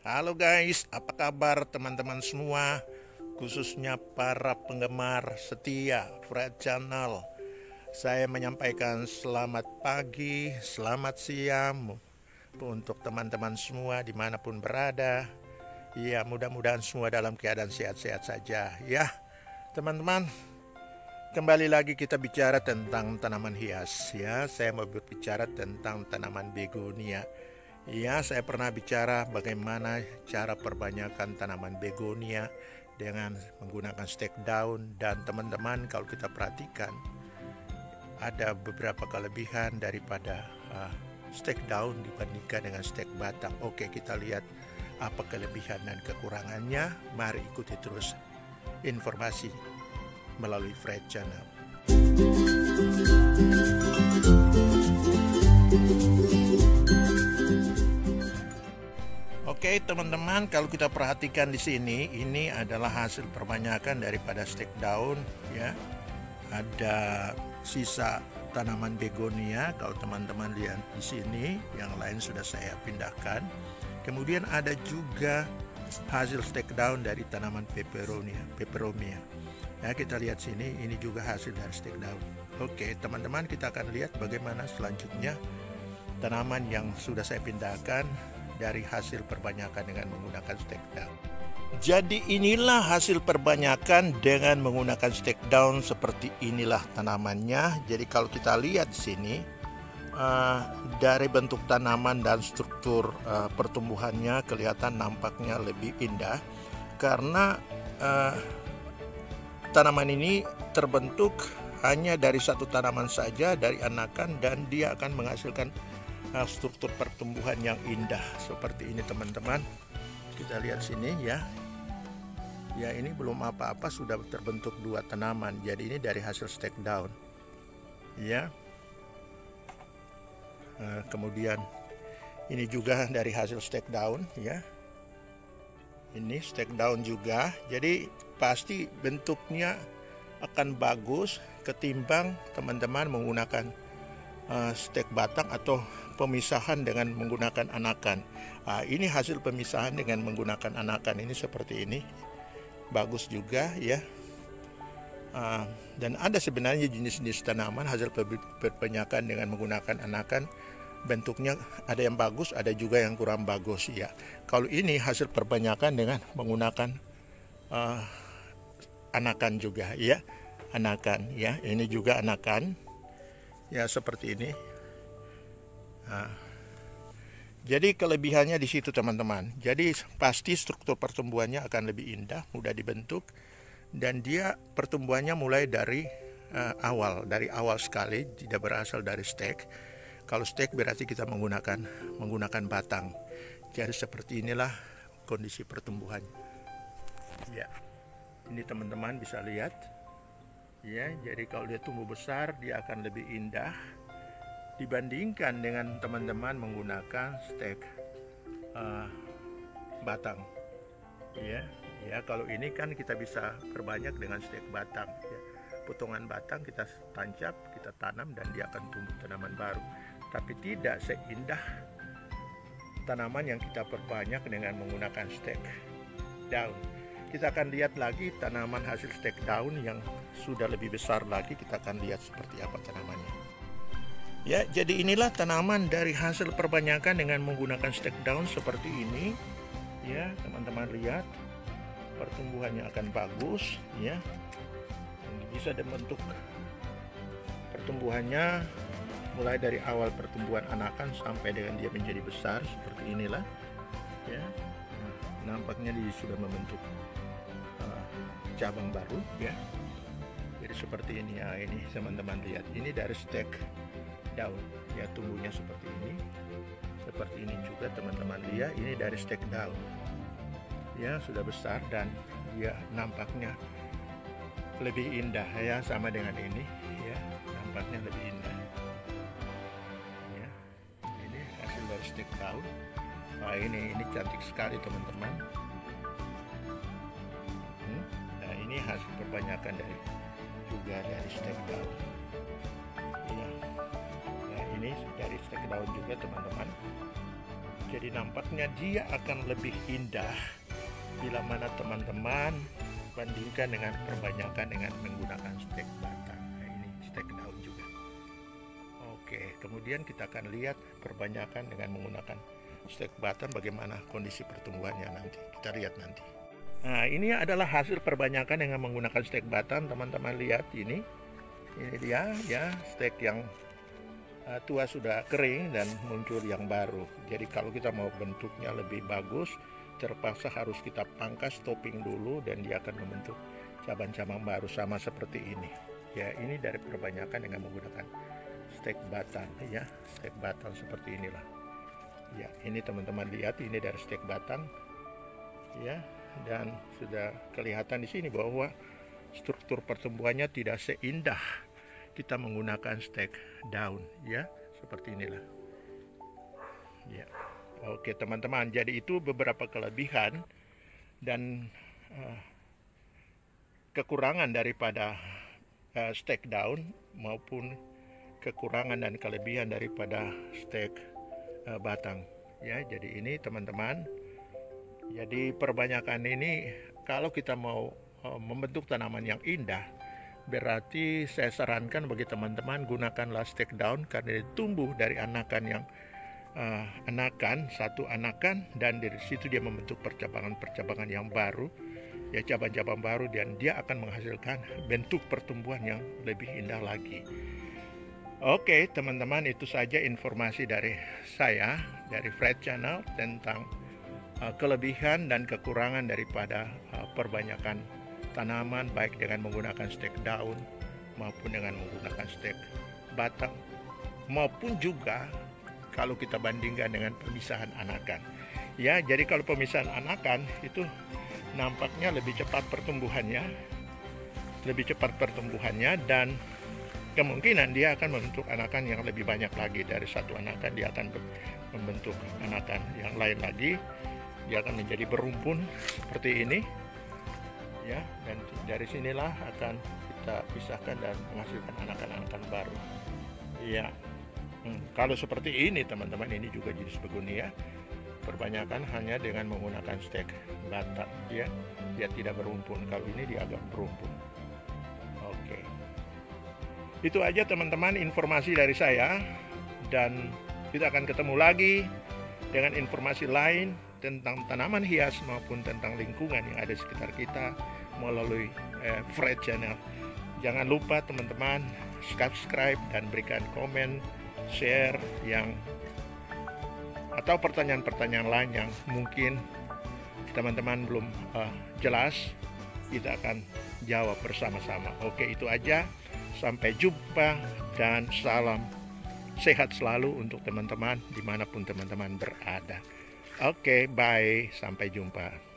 Halo guys, apa kabar teman-teman semua? Khususnya para penggemar setia Fred Channel. Saya menyampaikan selamat pagi, selamat siang untuk teman-teman semua dimanapun berada. Ya, mudah-mudahan semua dalam keadaan sehat-sehat saja ya. Teman-teman, kembali lagi kita bicara tentang tanaman hias ya. Saya mau berbicara tentang tanaman begonia. Ya, saya pernah bicara bagaimana cara perbanyakan tanaman begonia dengan menggunakan stek daun. Dan teman-teman, kalau kita perhatikan, ada beberapa kelebihan daripada stek daun dibandingkan dengan stek batang. Oke, kita lihat apa kelebihan dan kekurangannya. Mari ikuti terus informasi melalui Fred Channel. Oke teman-teman, kalau kita perhatikan di sini, ini adalah hasil perbanyakan daripada stek daun ya. Ada sisa tanaman begonia, kalau teman-teman lihat di sini, yang lain sudah saya pindahkan. Kemudian ada juga hasil stek daun dari tanaman peperomia. Ya, kita lihat sini, ini juga hasil dari stek daun. Oke teman-teman, kita akan lihat bagaimana selanjutnya tanaman yang sudah saya pindahkan dari hasil perbanyakan dengan menggunakan stek daun. Jadi inilah hasil perbanyakan dengan menggunakan stek daun, seperti inilah tanamannya. Jadi kalau kita lihat di sini, dari bentuk tanaman dan struktur pertumbuhannya kelihatan nampaknya lebih indah karena tanaman ini terbentuk hanya dari satu tanaman saja, dari anakan, dan dia akan menghasilkan struktur pertumbuhan yang indah seperti ini teman-teman. Kita lihat sini ya. Ya, ini belum apa-apa sudah terbentuk dua tanaman. Jadi ini dari hasil stek daun. Ya. Kemudian ini juga dari hasil stek daun ya. Ini stek daun juga. Jadi pasti bentuknya akan bagus ketimbang teman-teman menggunakan stek batang atau pemisahan dengan menggunakan anakan. Ini hasil pemisahan dengan menggunakan anakan, ini seperti ini, bagus juga ya. Dan ada sebenarnya jenis-jenis tanaman hasil perbanyakan dengan menggunakan anakan, bentuknya ada yang bagus, ada juga yang kurang bagus ya. Kalau ini hasil perbanyakan dengan menggunakan anakan juga ya, anakan ya. Ini juga anakan ya, seperti ini. Jadi kelebihannya di situ teman-teman. Jadi pasti struktur pertumbuhannya akan lebih indah, mudah dibentuk, dan dia pertumbuhannya mulai dari awal sekali, tidak berasal dari stek. Kalau stek berarti kita menggunakan batang. Jadi seperti inilah kondisi pertumbuhan. Ya, ini teman-teman bisa lihat. Ya, jadi kalau dia tumbuh besar, dia akan lebih indah dibandingkan dengan teman-teman menggunakan stek batang ya. Kalau ini kan kita bisa perbanyak dengan stek batang ya. Potongan batang kita tancap, kita tanam, dan dia akan tumbuh tanaman baru. Tapi tidak seindah tanaman yang kita perbanyak dengan menggunakan stek daun. Kita akan lihat lagi tanaman hasil stek daun yang sudah lebih besar lagi. Kita akan lihat seperti apa tanamannya. Ya, jadi inilah tanaman dari hasil perbanyakan dengan menggunakan stek daun seperti ini. Ya, teman-teman lihat pertumbuhannya akan bagus ya. Bisa dibentuk pertumbuhannya mulai dari awal pertumbuhan anakan sampai dengan dia menjadi besar seperti inilah. Ya. Nampaknya dia sudah membentuk cabang baru ya. Jadi seperti ini ya, ini teman-teman lihat. Ini dari stek daun ya, tumbuhnya seperti ini juga teman-teman lihat. Ini dari stek daun ya, sudah besar dan dia nampaknya lebih indah ya, sama dengan ini ya, nampaknya lebih indah ya. Ini hasil dari stek daun. Ini cantik sekali teman-teman. Nah, ini hasil perbanyakan juga dari stek daun ya. Ini dari stek daun juga teman-teman. Jadi nampaknya dia akan lebih indah bila mana teman-teman bandingkan dengan perbanyakan dengan menggunakan stek batang. Nah, ini stek daun juga. Oke, kemudian kita akan lihat perbanyakan dengan menggunakan stek batang bagaimana kondisi pertumbuhannya nanti. Kita lihat nanti. Nah, ini adalah hasil perbanyakan dengan menggunakan stek batang. Teman-teman lihat ini. Ini dia ya, stek yang tua sudah kering dan muncul yang baru. Jadi kalau kita mau bentuknya lebih bagus, terpaksa harus kita pangkas topping dulu dan dia akan membentuk cabang-cabang baru sama seperti ini. Ya, ini dari perbanyakan dengan menggunakan stek batang ya, stek batang seperti inilah. Ya, ini teman-teman lihat ini dari stek batang. Ya, dan sudah kelihatan di sini bahwa struktur pertumbuhannya tidak seindah kita menggunakan stek daun ya, seperti inilah ya. Oke teman-teman, jadi itu beberapa kelebihan dan kekurangan daripada stek daun maupun kekurangan dan kelebihan daripada stek batang ya. Jadi ini teman-teman, jadi perbanyakan ini kalau kita mau membentuk tanaman yang indah, berarti saya sarankan bagi teman-teman gunakanlah stek daun karena dia tumbuh dari anakan yang satu anakan, dan dari situ dia membentuk percabangan-percabangan yang baru ya, cabang-cabang baru, dan dia akan menghasilkan bentuk pertumbuhan yang lebih indah lagi. Oke teman-teman, itu saja informasi dari saya dari Fred Channel tentang kelebihan dan kekurangan daripada perbanyakan tanaman baik dengan menggunakan stek daun maupun dengan menggunakan stek batang, maupun juga kalau kita bandingkan dengan pemisahan anakan ya. Jadi kalau pemisahan anakan itu nampaknya lebih cepat pertumbuhannya dan kemungkinan dia akan membentuk anakan yang lebih banyak lagi. Dari satu anakan dia akan membentuk anakan yang lain lagi, dia akan menjadi berumpun seperti ini ya, dan dari sinilah akan kita pisahkan dan menghasilkan anakan-anakan baru ya. Kalau seperti ini teman-teman, ini juga jenis begonia perbanyakan hanya dengan menggunakan stek batang ya, dia tidak berumpun. Kalau ini dia agak berumpun. Oke, itu aja teman-teman informasi dari saya, dan kita akan ketemu lagi dengan informasi lain tentang tanaman hias maupun tentang lingkungan yang ada di sekitar kita melalui Fred Channel. Jangan lupa teman-teman subscribe dan berikan komen, share atau pertanyaan-pertanyaan lain yang mungkin teman-teman belum jelas, kita akan jawab bersama-sama. Oke, itu aja. Sampai jumpa dan salam sehat selalu untuk teman-teman dimanapun teman-teman berada. Oke, bye. Sampai jumpa.